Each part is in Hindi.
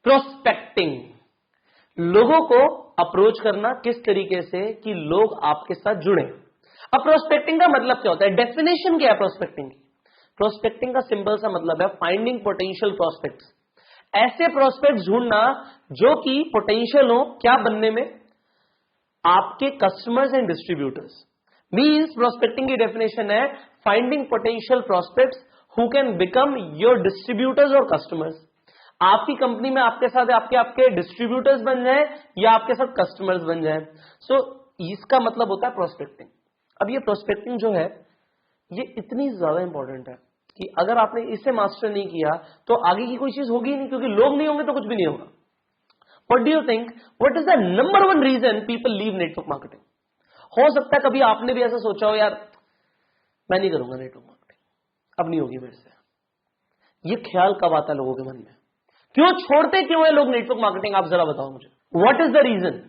प्रोस्पेक्टिंग, लोगों को अप्रोच करना किस तरीके से कि लोग आपके साथ जुड़े। अब प्रोस्पेक्टिंग का मतलब क्या होता है, डेफिनेशन क्या है प्रोस्पेक्टिंग की? प्रोस्पेक्टिंग का सिंपल सा मतलब है फाइंडिंग पोटेंशियल प्रोस्पेक्ट्स, ऐसे प्रोस्पेक्ट्स ढूंढना जो कि पोटेंशियल हो क्या बनने में, आपके customers and distributors. Means prospecting की डेफिनेशन है finding potential prospects who can become your distributors और कस्टमर्स। आपकी कंपनी में आपके साथ आपके डिस्ट्रीब्यूटर्स बन जाए या आपके साथ कस्टमर्स बन जाए। सो इसका मतलब होता है प्रोस्पेक्टिंग। अब ये प्रोस्पेक्टिंग जो है ये इतनी ज्यादा इंपॉर्टेंट है कि अगर आपने इसे मास्टर नहीं किया तो आगे की कोई चीज होगी ही नहीं, क्योंकि लोग नहीं होंगे तो कुछ भी नहीं होगा। What do you think, what is the number one reason people leave network marketing? हो सकता है कभी आपने भी ऐसा सोचा हो, यार मैं नहीं करूंगा नेटवर्क मार्केटिंग, अब नहीं होगी मेरे से। ये ख्याल कब आता है लोगों के मन में? क्यों छोड़ते क्यों है लोग नेटवर्क मार्केटिंग? आप जरा बताओ मुझे, व्हाट इज द रीजन?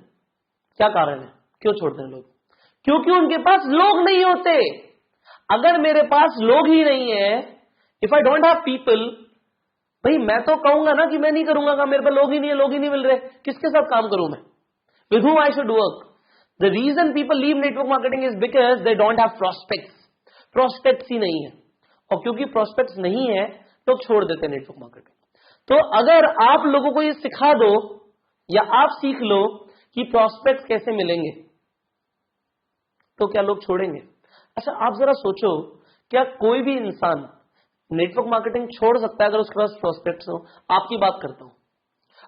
क्या कारण है क्यों छोड़ते हैं लोग? क्योंकि उनके पास लोग नहीं होते। अगर मेरे पास लोग ही नहीं है, if I don't have people, भाई मैं तो कहूंगा ना कि मैं नहीं करूंगा, मेरे पास लोग ही नहीं है, लोग ही नहीं मिल रहे, किसके साथ काम करूं मैं? With whom I should work? The reason people leave network marketing is because they don't have prospects. Prospects ही नहीं है, और क्योंकि प्रोस्पेक्ट्स नहीं है तो छोड़ देते हैं नेटवर्क मार्केटिंग। तो अगर आप लोगों को ये सिखा दो या आप सीख लो कि प्रोस्पेक्ट्स कैसे मिलेंगे, तो क्या लोग छोड़ेंगे? अच्छा आप जरा सोचो, क्या कोई भी इंसान नेटवर्क मार्केटिंग छोड़ सकता है अगर उसके पास प्रोस्पेक्ट्स हो? आपकी बात करता हूं,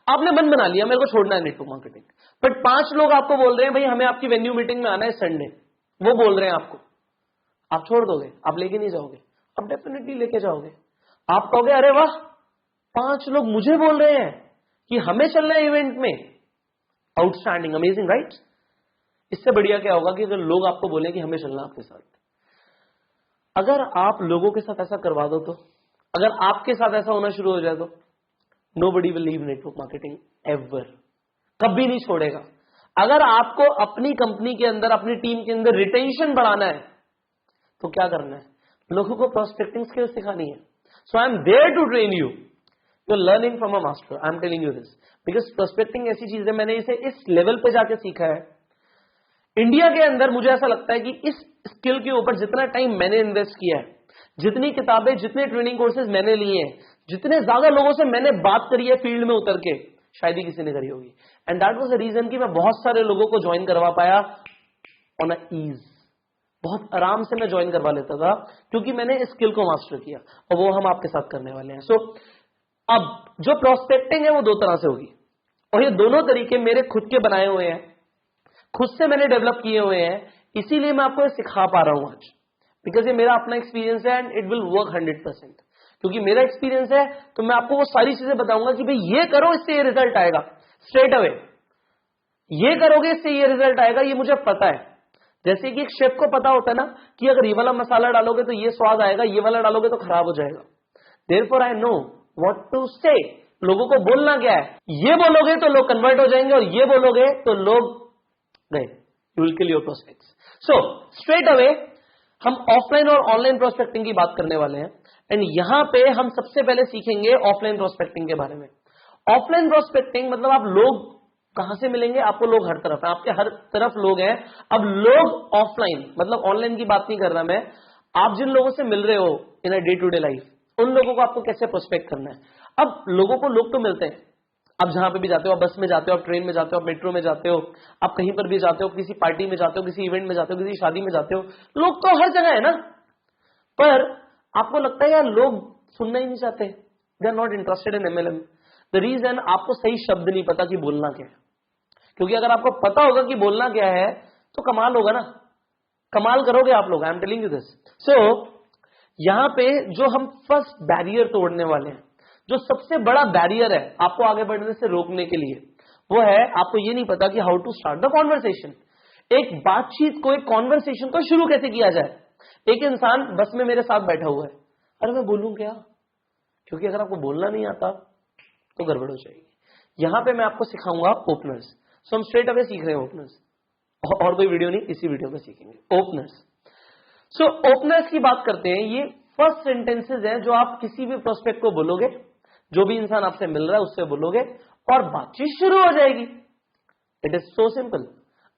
आपने मन बना लिया मेरे को छोड़ना है नेटवर्क मार्केटिंग, बट 5 लोग आपको बोल रहे हैं भाई हमें आपकी वेन्यू मीटिंग में आना है संडे, वो बोल रहे हैं आपको, आप छोड़ दोगे? आप लेके नहीं जाओगे? आप डेफिनेटली लेके जाओगे। आप कहोगे अरे वाह 5 लोग मुझे बोल रहे हैं कि हमें चलना है इवेंट में, आउटस्टैंडिंग, अमेजिंग, राइट? इससे बढ़िया क्या होगा कि अगर लोग आपको बोले कि हमें चलना आपके साथ। अगर आप लोगों के साथ ऐसा करवा दो, तो अगर आपके साथ ऐसा होना शुरू हो जाए तो nobody will leave network marketing ever, कभी नहीं छोड़ेगा। अगर आपको अपनी कंपनी के अंदर, अपनी टीम के अंदर रिटेंशन बढ़ाना है तो क्या करना है? लोगों को प्रोस्पेक्टिंग स्किल्स सिखानी है। So I am there to train you, you are learning from a master, I am telling you this, because prospecting ऐसी चीज है, मैंने इसे इस लेवल पे जाके सीखा है। इंडिया के अंदर मुझे ऐसा लगता है कि इस स्किल के ऊपर जितना टाइम मैंने इन्वेस्ट किया है, जितनी किताबें, जितने ट्रेनिंग कोर्सेज मैंने लिए हैं, जितने ज्यादा लोगों से मैंने बात करी है फील्ड में उतर के, शायद ही किसी ने करी होगी। And that was the reason कि मैं बहुत सारे लोगों को ज्वाइन करवा पाया ऑन अ ईज। बहुत आराम से मैं ज्वाइन करवा लेता था क्योंकि मैंने इस स्किल को मास्टर किया, और वो हम आपके साथ करने वाले हैं। सो अब जो प्रोस्पेक्टिंग है वो 2 तरह से होगी, और ये दोनों तरीके मेरे खुद के बनाए हुए हैं, खुद से मैंने डेवलप किए हुए हैं, इसीलिए मैं आपको ये सिखा पा रहा हूं आज, बिकॉज ये मेरा अपना एक्सपीरियंस है एंड इट विल वर्क 100%। क्योंकि मेरा एक्सपीरियंस है तो मैं आपको वो सारी चीजें बताऊंगा कि भाई ये करो इससे ये रिजल्ट आएगा, स्ट्रेट अवे ये करोगे इससे ये रिजल्ट आएगा, ये मुझे पता है। जैसे कि एक शेफ को पता होता है ना कि अगर ये वाला मसाला डालोगे तो ये स्वाद आएगा, ये वाला डालोगे तो खराब हो जाएगा। Therefore I know what to say. लोगों को बोलना क्या है, ये बोलोगे तो लोग कन्वर्ट हो जाएंगे, और ये बोलोगे तो लोग गए, you will kill your prospects. So straight away हम ऑफलाइन और ऑनलाइन प्रोस्पेक्टिंग की बात करने वाले हैं, एंड यहां पे हम सबसे पहले सीखेंगे ऑफलाइन प्रोस्पेक्टिंग के बारे में। ऑफलाइन प्रोस्पेक्टिंग मतलब आप लोग कहां से मिलेंगे? आपको लोग हर तरफ है, आपके हर तरफ लोग हैं। अब लोग ऑफलाइन मतलब ऑनलाइन की बात नहीं कर रहा मैं, आप जिन लोगों से मिल रहे हो in a day to day life, उन लोगों को आपको कैसे प्रोस्पेक्ट करना है। अब लोगों को लोग तो मिलते हैं, आप जहां पे भी जाते हो, आप बस में जाते हो, आप ट्रेन में जाते हो, आप मेट्रो में जाते हो, आप कहीं पर भी जाते हो, किसी पार्टी में जाते हो, किसी इवेंट में जाते हो, किसी शादी में जाते हो, लोग तो हर जगह है ना। पर आपको लगता है यार लोग सुनना ही नहीं चाहते, they are not interested in MLM. The reason आपको सही शब्द नहीं पता कि बोलना क्या है। क्योंकि अगर आपको पता होगा कि बोलना क्या है तो कमाल होगा ना, कमाल करोगे आप लोग, I am telling you this. So यहां पे जो हम फर्स्ट बैरियर तोड़ने वाले हैं, जो सबसे बड़ा बैरियर है आपको आगे बढ़ने से रोकने के लिए, वो है आपको ये नहीं पता कि how to start the conversation. एक बातचीत को, एक कॉन्वर्सेशन को शुरू कैसे किया जाए। एक इंसान बस में मेरे साथ बैठा हुआ है, अरे मैं बोलूं क्या? क्योंकि अगर आपको बोलना नहीं आता तो गड़बड़ हो जाएगी। यहां पे मैं आपको सिखाऊंगा ओपनर्स। सो हम स्ट्रेट अवे सीख रहे हैं ओपनर्स, और कोई वीडियो नहीं, इसी वीडियो में सीखेंगे ओपनर्स। सो ओपनर्स की बात करते हैं। ये फर्स्ट सेंटेंसेस हैं जो आप किसी भी प्रोस्पेक्ट को बोलोगे जो भी इंसान आपसे मिल रहा है उससे बोलोगे और बातचीत शुरू हो जाएगी। It is so simple.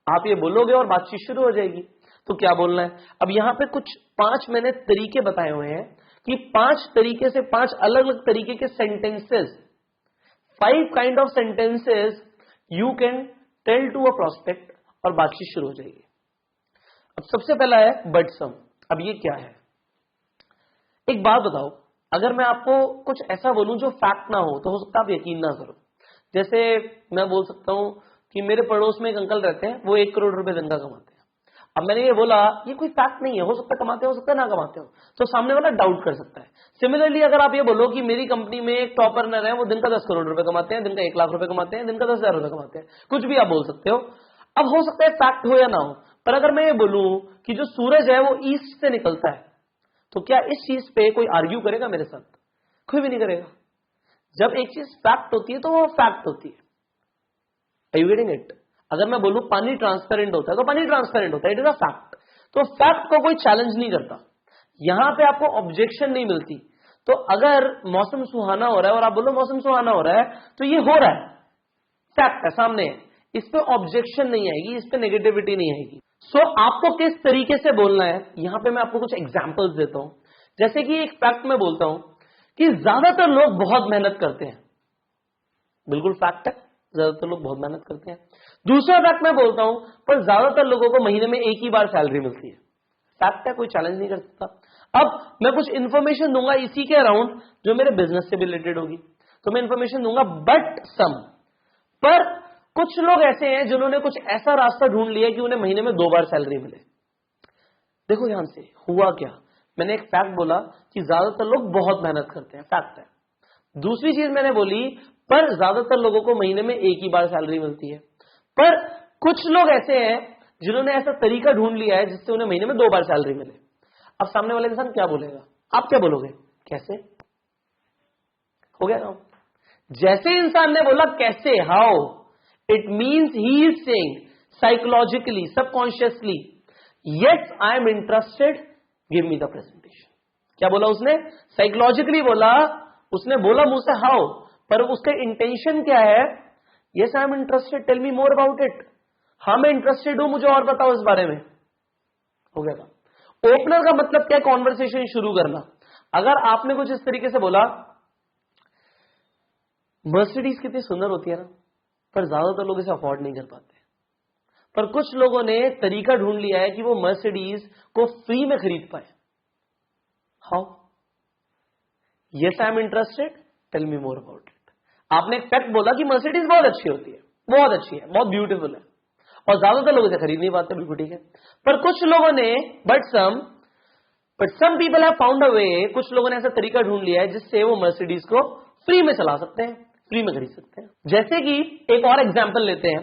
आप ये बोलोगे और बातचीत शुरू हो जाएगी। तो क्या बोलना है? अब यहां पे कुछ 5 मैंने तरीके बताए हुए हैं कि 5 तरीके से 5 अलग अलग तरीके के sentences, 5 kind of sentences you can tell to a prospect और बातचीत शुरू हो जाएगी। अब सबसे पहला है बट सम। अब ये क्या है? एक बात बताओ, अगर मैं आपको कुछ ऐसा बोलूं जो फैक्ट ना हो तो हो सकता है आप यकीन ना करो। जैसे मैं बोल सकता हूं कि मेरे पड़ोस में एक अंकल रहते हैं, वो 1 करोड़ रुपए दिन का कमाते हैं। अब मैंने ये बोला, ये कोई फैक्ट नहीं है, हो सकता है कमाते हो सकता है ना कमाते हो, तो सामने वाला डाउट कर सकता है। सिमिलरली अगर आप ये बोलो कि मेरी कंपनी में एक टॉप अर्नर है, वो दिन का 10 करोड़ रुपए कमाते हैं, दिन का 1 लाख रुपए कमाते हैं, दिन का 10,000 रुपए कमाते हैं, कुछ भी आप बोल सकते हो। अब हो सकता है फैक्ट हो या ना हो, पर अगर मैं ये बोलूं कि जो सूरज है वो ईस्ट से निकलता है, तो क्या इस चीज पे कोई आर्ग्यू करेगा मेरे साथ? कोई भी नहीं करेगा। जब एक चीज फैक्ट होती है तो वो फैक्ट होती है। Are you getting it? अगर मैं बोलूं पानी ट्रांसपेरेंट होता है तो पानी ट्रांसपेरेंट होता है, इट इज अ फैक्ट। तो फैक्ट को कोई चैलेंज नहीं करता, यहां पे आपको ऑब्जेक्शन नहीं मिलती। तो अगर मौसम सुहाना हो रहा है और आप बोलो मौसम सुहाना हो रहा है, तो ये हो रहा है, फैक्ट है, सामने है, इस पे ऑब्जेक्शन नहीं आएगी, इस पे नेगेटिविटी नहीं आएगी। सो आपको किस तरीके से बोलना है, यहां पे मैं आपको कुछ एग्जांपल्स देता हूं। जैसे कि एक फैक्ट में बोलता हूं कि ज्यादातर लोग बहुत मेहनत करते हैं, बिल्कुल फैक्ट है, ज्यादातर लोग बहुत मेहनत करते हैं। दूसरा फैक्ट मैं बोलता हूं पर ज्यादातर लोगों को महीने में एक ही बार सैलरी मिलती है, फैक्ट है, कोई चैलेंज नहीं कर सकता। अब मैं कुछ इंफॉर्मेशन दूंगा इसी के अराउंड जो मेरे बिजनेस से भी रिलेटेड होगी, तो मैं इंफॉर्मेशन दूंगा बट सम। पर कुछ लोग ऐसे हैं जिन्होंने कुछ ऐसा रास्ता ढूंढ लिया कि उन्हें महीने में 2 बार सैलरी मिले। देखो ध्यान से, हुआ क्या? मैंने एक फैक्ट बोला कि ज्यादातर लोग बहुत मेहनत करते हैं, फैक्ट है। दूसरी चीज मैंने बोली पर ज्यादातर लोगों को महीने में एक ही बार सैलरी मिलती है। पर कुछ लोग ऐसे हैं जिन्होंने ऐसा तरीका ढूंढ लिया है जिससे उन्हें महीने में 2 बार सैलरी मिले। अब सामने वाला इंसान क्या बोलेगा? आप क्या बोलोगे? कैसे? हो गया ना? जैसे इंसान ने बोला कैसे, how, it means he is saying psychologically, subconsciously, yes I am interested, give me the presentation. क्या बोला उसने? साइकोलॉजिकली बोला, उसने बोला मुंह से हाउ, पर उसका इंटेंशन क्या है? Yes I am interested, tell me more about it. हाँ मैं इंटरेस्टेड हूं, मुझे और बताओ इस बारे में। हो गया था। ओपनर का मतलब क्या है? कॉन्वर्सेशन शुरू करना। अगर आपने कुछ इस तरीके से बोला, मर्सिडीज कितनी सुंदर होती है ना, पर ज्यादातर लोग इसे अफोर्ड नहीं कर पाते। पर कुछ लोगों ने तरीका ढूंढ लिया है कि वो मर्सिडीज को फ्री में खरीद पाए। How? Yes I am interested, tell me more about it. आपने एक फैक्ट बोला कि मर्सिडीज बहुत अच्छी होती है, बहुत अच्छी है, बहुत ब्यूटीफुल है, और ज्यादातर लोग इसे खरीद नहीं पाते, बिल्कुल ठीक है। पर कुछ लोगों ने but some people have found a way, कुछ लोगों ने ऐसा तरीका ढूंढ लिया है जिससे वो मर्सिडीज को फ्री में चला सकते हैं, फ्री में खरीद सकते हैं। जैसे कि एक और एग्जाम्पल लेते हैं।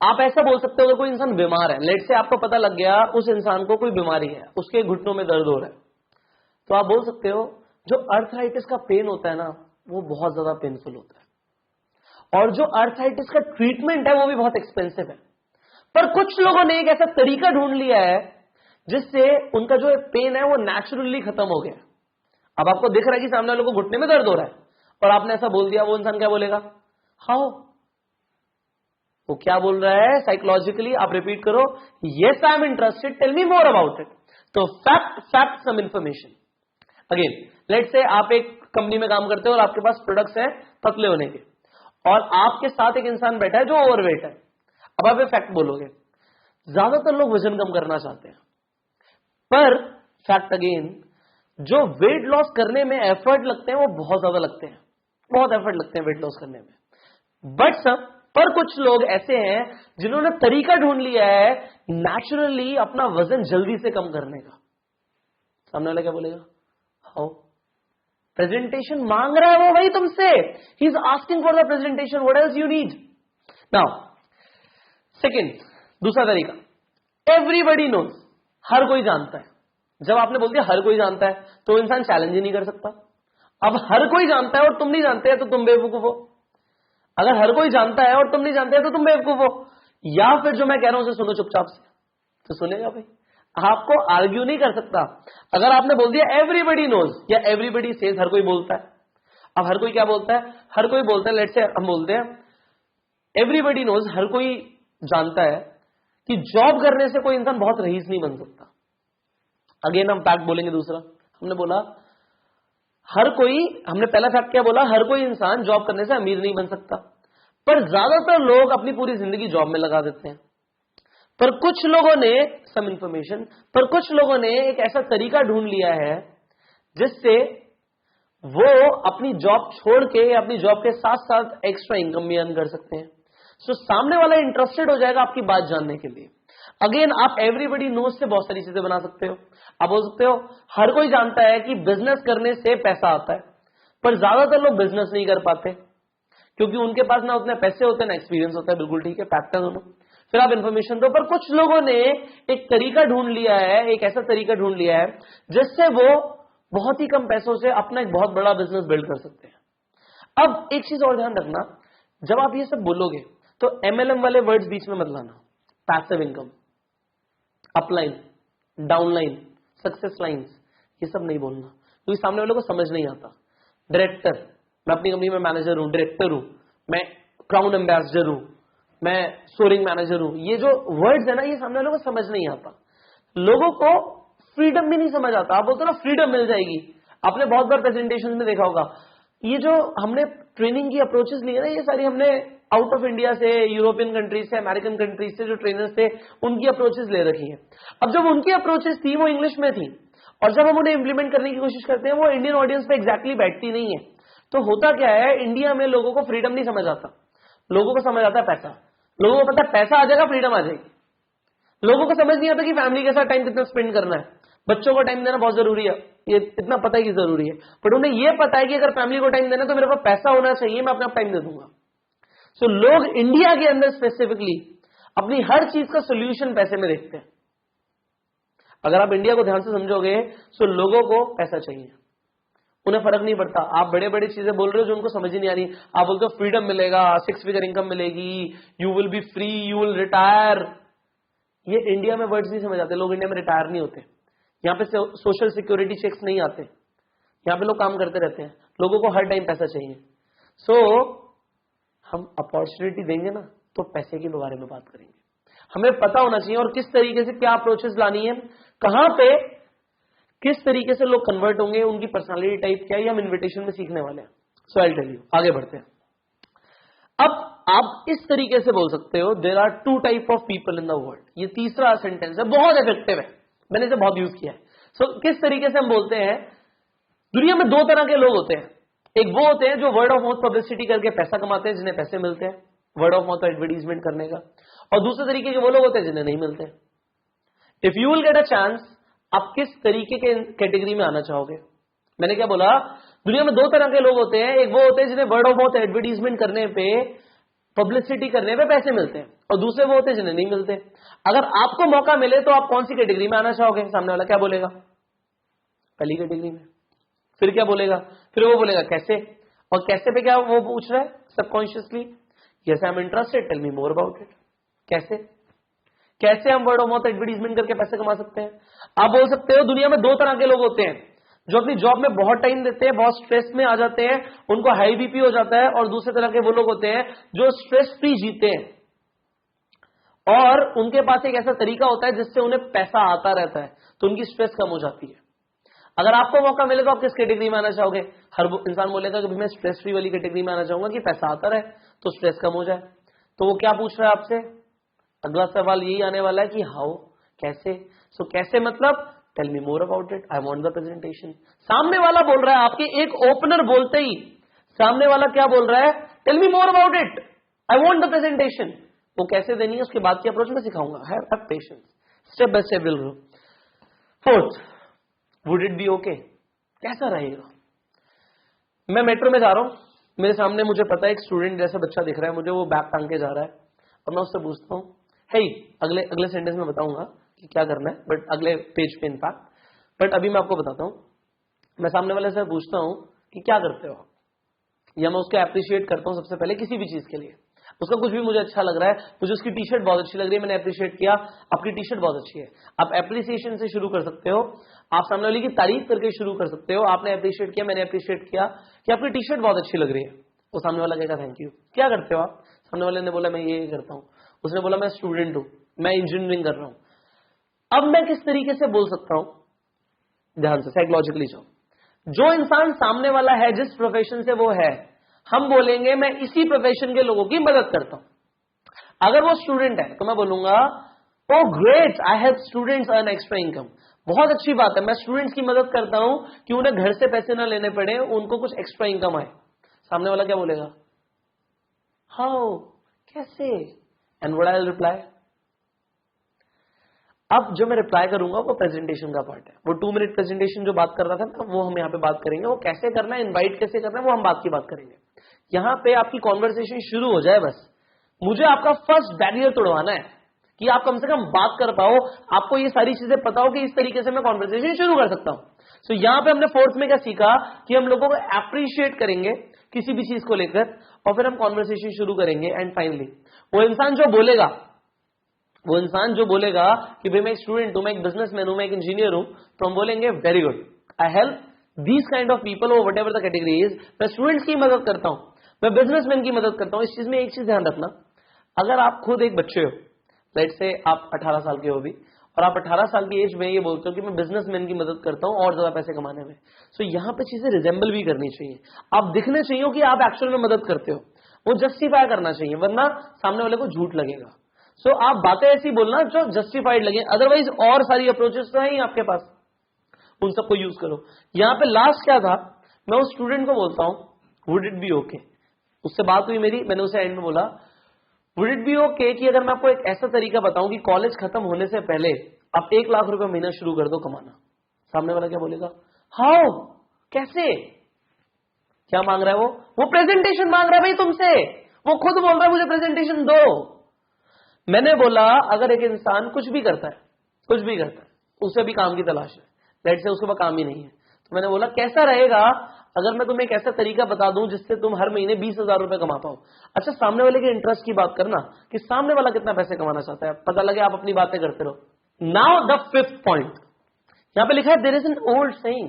आप ऐसा बोल सकते हो, अगर कोई इंसान बीमार है, लेट से आपको पता लग गया उस इंसान को कोई बीमारी है, उसके घुटनों में दर्द हो रहा है, तो आप बोल सकते हो जो अर्थराइटिस का पेन होता है ना, वो बहुत ज्यादा पेनफुल होता है, और जो अर्थराइटिस का ट्रीटमेंट है वो भी बहुत एक्सपेंसिव है। पर कुछ लोगों ने एक ऐसा तरीका ढूंढ लिया है जिससे उनका जो पेन है वो नेचुरली खत्म हो गया। अब आपको दिख रहा है कि सामने वालों को घुटने में दर्द हो रहा है, और आपने ऐसा बोल दिया, वो इंसान क्या बोलेगा? हाउ? वो क्या बोल रहा है? साइकोलॉजिकली आप रिपीट करो, yes I am interested, tell me more about it. तो fact some information. Again let's say आप एक कंपनी में काम करते हो और आपके पास प्रोडक्ट्स हैं पतले होने के, और आपके साथ एक इंसान बैठा है जो ओवरवेट है। अब आप ये फैक्ट बोलोगे, ज्यादातर लोग वजन कम करना चाहते हैं, पर फैक्ट अगेन, जो वेट लॉस करने में एफर्ट लगते हैं वो बहुत ज्यादा लगते हैं, बहुत एफर्ट लगते हैं वेट लॉस करने में। बट सब पर कुछ लोग ऐसे हैं जिन्होंने तरीका ढूंढ लिया है नेचुरली अपना वजन जल्दी से कम करने का। सामने वाला क्या बोलेगा? हाउ? प्रेजेंटेशन मांग रहा है वो भाई तुमसे, he is asking for the presentation, what else you need now. Second, दूसरा तरीका, एवरीबडी नोज, हर कोई जानता है। जब आपने बोल दिया हर कोई जानता है तो इंसान चैलेंज ही नहीं कर सकता। अब हर कोई जानता है और तुम नहीं जानते हैं तो तुम बेवकूफ हो। अगर हर कोई जानता है और तुम नहीं जानते हैं तो तुम बेवकूफ हो। या फिर जो मैं कह रहा हूं उसे सुनो चुपचाप से, तो सुनेगा भाई, आपको आर्ग्यू नहीं कर सकता। अगर आपने बोल दिया एवरीबडी नोज या एवरीबडी सेज, हर कोई बोलता है, अब हर कोई क्या बोलता है, हर कोई बोलता है, लेट्स से हम बोलते हैं एवरीबडी नोज, हर कोई जानता है कि जॉब करने से कोई इंसान बहुत रईस नहीं बन सकता। अगेन हम फैक्ट बोलेंगे दूसरा, हमने बोला हर कोई, हमने पहला फैक्ट क्या बोला, हर कोई इंसान जॉब करने से अमीर नहीं बन सकता, पर ज्यादातर लोग अपनी पूरी जिंदगी जॉब में लगा देते हैं। पर कुछ लोगों ने सम इंफॉर्मेशन, पर कुछ लोगों ने एक ऐसा तरीका ढूंढ लिया है जिससे वो अपनी जॉब छोड़ के, अपनी जॉब के साथ साथ एक्स्ट्रा इनकम भी अर्न कर सकते हैं। सो सामने वाला इंटरेस्टेड हो जाएगा आपकी बात जानने के लिए। अगेन आप एवरीबडी नोज से बहुत सारी चीजें बना सकते हो। आप बोल सकते हो हर कोई जानता है कि बिजनेस करने से पैसा आता है, पर ज्यादातर लोग बिजनेस नहीं कर पाते क्योंकि उनके पास ना उतने पैसे होते हैं ना एक्सपीरियंस होता है। बिल्कुल ठीक है, फैक्ट है दोनों। फिर आप इन्फॉर्मेशन दो, पर कुछ लोगों ने एक तरीका ढूंढ लिया है, एक ऐसा तरीका ढूंढ लिया है जिससे वो बहुत ही कम पैसों से अपना एक बहुत बड़ा बिजनेस बिल्ड कर सकते हैं। अब एक चीज और ध्यान रखना, जब आप ये सब बोलोगे तो MLM वाले वर्ड्स बीच में मत लाना। Passive income, upline, downline, success lines, ये सब नहीं बोलना क्योंकि सामने वालों को समझ नहीं आता। डायरेक्टर, मैं अपनी कंपनी में मैनेजर हूं, डायरेक्टर हूं, मैं क्राउन एम्बेसडर हूं, मैं सोरिंग मैनेजर हूं, ये जो वर्ड्स है ना, ये सामने वालों को समझ नहीं आता। लोगों को फ्रीडम भी नहीं समझ आता। आप बोलते हो ना फ्रीडम मिल जाएगी, आपने बहुत बार प्रेजेंटेशन में देखा होगा, ये जो हमने ट्रेनिंग की अप्रोचेस ली है ना, ये सारी हमने आउट ऑफ इंडिया से, यूरोपियन कंट्रीज से, अमेरिकन कंट्रीज से जो ट्रेनर्स थे उनकी अप्रोचेस ले रखी है। अब जब उनकी अप्रोचेस थी वो इंग्लिश में थी, और जब हम उन्हें इंप्लीमेंट करने की कोशिश करते हैं वो इंडियन ऑडियंस पे एग्जैक्टली बैठती नहीं है। तो होता क्या है, इंडिया में लोगों को फ्रीडम नहीं समझ आता, लोगों को समझ आता है पैसा। लोगों को पता है पैसा आ जाएगा फ्रीडम आ जाएगी। लोगों को समझ नहीं आता कि फैमिली के साथ टाइम कितना स्पेंड करना है, बच्चों को टाइम देना बहुत जरूरी है, ये इतना पता है कि जरूरी है, बट उन्हें यह पता है कि अगर फैमिली को टाइम देना तो मेरे पास पैसा होना चाहिए, मैं अपना टाइम दे दूंगा। सो लोग इंडिया के अंदर स्पेसिफिकली अपनी हर चीज का सोल्यूशन पैसे में देखते हैं। अगर आप इंडिया को ध्यान से समझोगे तो लोगों को पैसा चाहिए, उन्हें फर्क नहीं पड़ता। आप बड़े बड़े चीजें बोल रहे हो जो उनको समझ ही नहीं आ रही। आप बोलते हो फ्रीडम मिलेगा, 6 फिगर इनकम मिलेगी, you will be free, you will retire. ये इंडिया में वर्ड्स नहीं समझ आते। लोग इंडिया में रिटायर नहीं होते, यहाँ पे सोशल सिक्योरिटी चेक्स नहीं आते, यहाँ पे लोग काम करते रहते हैं, लोगों को हर टाइम पैसा चाहिए। सो हम अपॉर्चुनिटी देंगे ना तो पैसे के बारे में बात करेंगे। हमें पता होना चाहिए और किस तरीके से क्या अप्रोचेस लानी है, कहां पे किस तरीके से लोग कन्वर्ट होंगे, उनकी पर्सनालिटी टाइप क्या है, हम इन्विटेशन में सीखने वाले हैं। सो आई टेल यू, आगे बढ़ते हैं। अब आप इस तरीके से बोल सकते हो, there are 2 type of people in the world. ये तीसरा सेंटेंस है, बहुत इफेक्टिव है, मैंने इसे बहुत यूज किया है। सो किस तरीके से हम बोलते हैं, दुनिया में 2 तरह के लोग होते हैं। एक वो होते हैं जो वर्ड ऑफ माउथ पब्लिसिटी करके पैसा कमाते हैं, जिन्हें पैसे मिलते हैं वर्ड ऑफ माउथ एडवर्टीजमेंट करने का, और दूसरे तरीके के वो लोग होते हैं जिन्हें नहीं मिलते। If you will get a chance, आप किस तरीके के कैटेगरी में आना चाहोगे? मैंने क्या बोला, दुनिया में 2 तरह के लोग होते हैं। एक वो होते हैं जिन्हें वर्ड ऑफ माउथ एडवर्टीजमेंट करने पे, पब्लिसिटी करने पे पैसे मिलते हैं, और दूसरे वो होते हैं जिन्हें नहीं मिलते। अगर आपको मौका मिले तो आप कौन सी कैटेगरी में आना चाहोगे? सामने वाला क्या बोलेगा? पहली कैटेगरी में। फिर क्या बोलेगा? फिर वो बोलेगा कैसे, और कैसे पे क्या वो पूछ रहा है subconsciously, yes I am interested, tell me more about it. कैसे कैसे हम वर्ड ऑफ माउथ एडवर्टीजमेंट करके पैसे कमा सकते हैं? आप बोल सकते हो दुनिया में 2 तरह के लोग होते हैं, जो अपनी जॉब में बहुत टाइम देते हैं, बहुत स्ट्रेस में आ जाते हैं, उनको हाई बीपी हो जाता है, और दूसरे तरह के वो लोग होते हैं जो स्ट्रेस फ्री जीते हैं, और उनके पास एक ऐसा तरीका होता है जिससे उन्हें पैसा आता रहता है, तो उनकी स्ट्रेस कम हो जाती है। अगर आपको मौका मिले तो आप किस कैटेगरी में आना चाहोगे? हर इंसान बोलेगा कि मैं स्ट्रेस फ्री वाली कैटेगरी में आना चाहूंगा कि पैसा आता रहे तो स्ट्रेस कम हो जाए। तो वो क्या पूछ रहा है आपसे? अगला सवाल यही आने वाला है कि हाउ, कैसे। सो कैसे मतलब tell me more about it, I want the presentation. सामने वाला बोल रहा है, आपके एक ओपनर बोलते ही सामने वाला क्या बोल रहा है? Tell me more about it, I want the presentation. वो कैसे देनी है उसके बाद की अप्रोच में सिखाऊंगा। Have patience, step by step will grow. 4th, would it be okay? कैसा रहेगा? मैं मेट्रो में जा रहा हूं, मेरे सामने मुझे पता है एक स्टूडेंट जैसा बच्चा दिख रहा है मुझे, वो बैग टांग के जा रहा है, और मैं उससे पूछता हूं, हे, अगले सेंटेंस में बताऊंगा कि क्या करना है, बट अगले पेज पे इनफैक्ट, बट अभी मैं आपको बताता हूं। मैं सामने वाले से पूछता हूं कि क्या करते हो, या मैं उसको अप्रिशिएट करता हूं सबसे पहले किसी भी चीज के लिए। उसका कुछ भी मुझे अच्छा लग रहा है, मुझे उसकी टी शर्ट बहुत अच्छी लग रही है, मैंने अप्रिशिएट किया, आपकी टी शर्ट बहुत अच्छी है। आप एप्रिसिएशन से शुरू कर सकते हो, आप सामने वाले की तारीफ करके शुरू कर सकते हो। आपने अप्रिशिएट किया, मैंने अप्रिशिएट किया कि आपकी टी शर्ट बहुत अच्छी लग रही है, वो सामने वाला कहेगा थैंक यू। क्या करते हो आप? सामने वाले ने बोला मैं ये करता हूं, उसने बोला मैं स्टूडेंट हूं, मैं इंजीनियरिंग कर रहा हूं। अब मैं किस तरीके से बोल सकता हूं, ध्यान से साइकोलॉजिकली जाओ। जो इंसान सामने वाला है जिस प्रोफेशन से वो है, हम बोलेंगे मैं इसी प्रोफेशन के लोगों की मदद करता हूं। अगर वो स्टूडेंट है तो मैं बोलूंगा oh great, I help students earn extra income. बहुत अच्छी बात है, मैं स्टूडेंट्स की मदद करता हूं कि उन्हें घर से पैसे ना लेने पड़े, उनको कुछ एक्स्ट्रा इनकम आए। सामने वाला क्या बोलेगा? हाउ, कैसे? And what I will reply? अब जो मैं रिप्लाई करूंगा वो प्रेजेंटेशन का पार्ट है। वो 2 मिनट प्रेजेंटेशन जो बात कर रहा था ना, वो हम यहाँ पे बात करेंगे। वो कैसे करना है, इनवाइट कैसे करना है, वो हम बात की बात करेंगे। यहाँ पे आपकी कॉन्वर्सेशन शुरू हो जाए, बस मुझे आपका फर्स्ट बैरियर तोड़वाना है कि आप कम से कम बात कर पाओ, आपको ये सारी चीजें पता हो कि इस तरीके से मैं कॉन्वर्सेशन शुरू कर सकता हूं। सो यहाँ पे हमने फोर्थ में क्या सीखा कि हम लोगों को अप्रिशिएट करेंगे किसी भी चीज को लेकर, और फिर हम कॉन्वर्सेशन शुरू करेंगे। एंड फाइनली वो इंसान जो बोलेगा कि भाई मैं एक स्टूडेंट हूं, मैं एक बिजनेसमैन हूं, मैं एक इंजीनियर हूं, तो हम बोलेंगे very good, I help these kind of people और whatever the category is. मैं स्टूडेंट्स की मदद करता हूं, मैं बिजनेसमैन की मदद करता हूं। इस चीज में एक चीज ध्यान रखना, अगर आप खुद एक बच्चे हो, लेट से आप 18 साल के हो भी, और आप 18 साल की एज में ये बोलते हो कि मैं बिजनेसमैन की मदद करता हूं और ज्यादा पैसे कमाने में, तो यहां पे चीजें रिजेंबल भी करनी चाहिए। आप दिखने चाहिए कि आप एक्चुअल में मदद करते हो, वो जस्टिफाई करना चाहिए, वरना सामने वाले को झूठ लगेगा। सो आप बातें ऐसी बोलना जो जस्टिफाइड लगे, अदरवाइज और सारी अप्रोचेस तो है ही आपके पास, उन सबको यूज करो। यहां पे लास्ट क्या था, मैं उस स्टूडेंट को बोलता हूं वुड इट बी ओके, उससे बात हुई मेरी, मैंने उसे एंड में बोला वुड इट बी ओके कि अगर मैं आपको एक ऐसा तरीका बताऊं कि कॉलेज खत्म होने से पहले आप 1 लाख रुपए महीना शुरू कर दो कमाना। सामने वाला क्या बोलेगा? हाउ, कैसे? क्या मांग रहा है वो प्रेजेंटेशन मांग रहा है भाई तुमसे, वो खुद बोल रहा है मुझे प्रेजेंटेशन दो। मैंने बोला अगर एक इंसान कुछ भी करता है, उसे भी काम की तलाश है, लेट से उसके पास काम ही नहीं है, तो मैंने बोला कैसा रहेगा अगर मैं तुम्हें एक ऐसा तरीका बता दूं जिससे तुम हर महीने 20,000 रुपए कमा पाओ। अच्छा, सामने वाले के इंटरेस्ट की बात करना कि सामने वाला कितना पैसे कमाना चाहता है, पता लगे आप अपनी बातें करते रहो। नाउ द 5th पॉइंट, यहां पे लिखा है there is an old saying,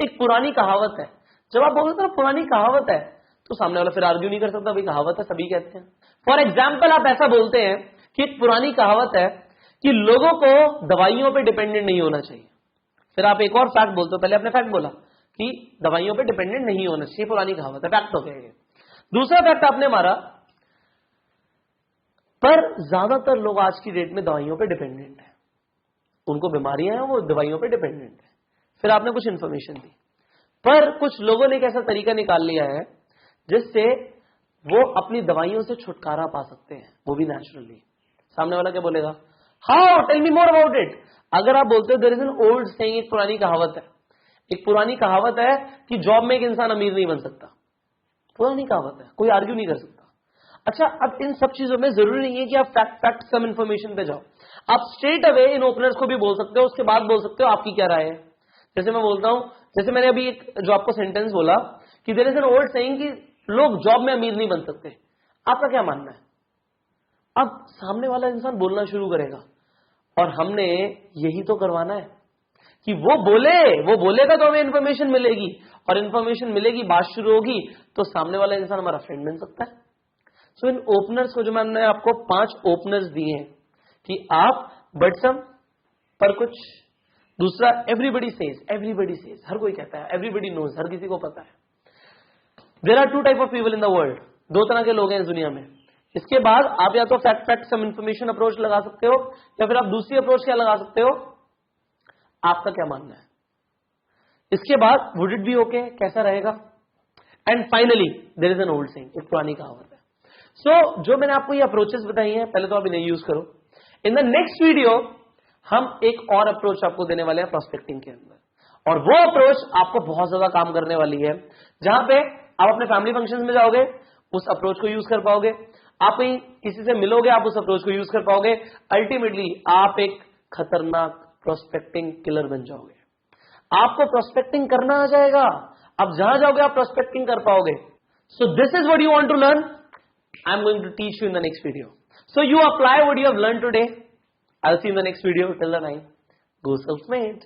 एक पुरानी कहावत है। जब आप बोलते हो ना पुरानी कहावत है, तो सामने वाला फिर आर्ग्यू नहीं कर सकता, भाई कहावत है सभी कहते हैं। फॉर एग्जाम्पल आप ऐसा बोलते हैं कि एक पुरानी कहावत है कि लोगों को दवाइयों पे डिपेंडेंट नहीं होना चाहिए। फिर आप एक और फैक्ट बोलते हो, पहले आपने फैक्ट बोला कि दवाइयों पे डिपेंडेंट नहीं होना चाहिए, पुरानी कहावत है, फैक्ट हो गया ये। दूसरा फैक्ट आपने मारा, पर ज्यादातर लोग आज की डेट में दवाइयों पे डिपेंडेंट है, उनको बीमारियां हैं, वो दवाइयों पे डिपेंडेंट है। फिर आपने कुछ इंफॉर्मेशन दी, पर कुछ लोगों ने एक ऐसा तरीका निकाल लिया है जिससे वो अपनी दवाइयों से छुटकारा पा सकते हैं, वो भी नेचुरली। सामने वाला क्या बोलेगा? How, tell me more about it. अगर आप बोलते हो there is an old saying, एक पुरानी कहावत है कि जॉब में एक इंसान अमीर नहीं बन सकता, पुरानी कहावत है, कोई आर्ग्यू नहीं कर सकता। अच्छा, अब इन सब चीजों में जरूरी नहीं है कि आप फैक्ट सम इंफॉर्मेशन पे जाओ, आप स्ट्रेट अवे इन ओपनर्स को भी बोल सकते हो, उसके बाद बोल सकते हो आपकी क्या राय है। जैसे मैं बोलता हूं, जैसे मैंने अभी एक जो आपको सेंटेंस बोला कि there is an old saying कि लोग जॉब में अमीर नहीं बन सकते, आपका क्या मानना है? अब सामने वाला इंसान बोलना शुरू करेगा, और हमने यही तो करवाना है कि वो बोलेगा तो हमें इंफॉर्मेशन मिलेगी, और इंफॉर्मेशन मिलेगी, बात शुरू होगी, तो सामने वाला इंसान हमारा फ्रेंड बन सकता है। सो इन ओपनर्स को जो मैंने आपको 5 ओपनर्स दिए हैं कि आप बटसम पर कुछ, दूसरा एवरीबडी सेज, हर कोई कहता है, एवरीबडी नोज, हर किसी को पता है। There are 2 type of people in the world, 2 तरह के लोग हैं इस दुनिया में। इसके बाद आप या तो फैक्ट सम इंफॉर्मेशन अप्रोच लगा सकते हो, या फिर आप दूसरी अप्रोच क्या लगा सकते हो, आपका क्या मानना है। इसके बाद वुड इट बी ओके, कैसा रहेगा, and finally there is an old saying, एक पुरानी कहावत है। सो जो मैंने आपको ये अप्रोचेस बताई हैं, पहले तो आप इन्हें यूज करो। इन द नेक्स्ट वीडियो हम एक और अप्रोच आपको देने वाले हैं प्रोस्पेक्टिंग के अंदर, और वो अप्रोच आपको बहुत ज्यादा काम करने वाली है, जहां पे आप अपने फैमिली फंक्शंस में जाओगे, उस अप्रोच को यूज कर पाओगे, आप कहीं किसी से मिलोगे, आप उस अप्रोच को यूज कर पाओगे, अल्टीमेटली आप एक खतरनाक प्रोस्पेक्टिंग किलर बन जाओगे। आपको प्रोस्पेक्टिंग करना आ जाएगा, आप जहां जाओगे आप प्रोस्पेक्टिंग कर पाओगे। So this is what you want to learn. I am going to teach you in the next video. So you apply what you have learned today. I'll see you in the next video. Till the time, go self-made.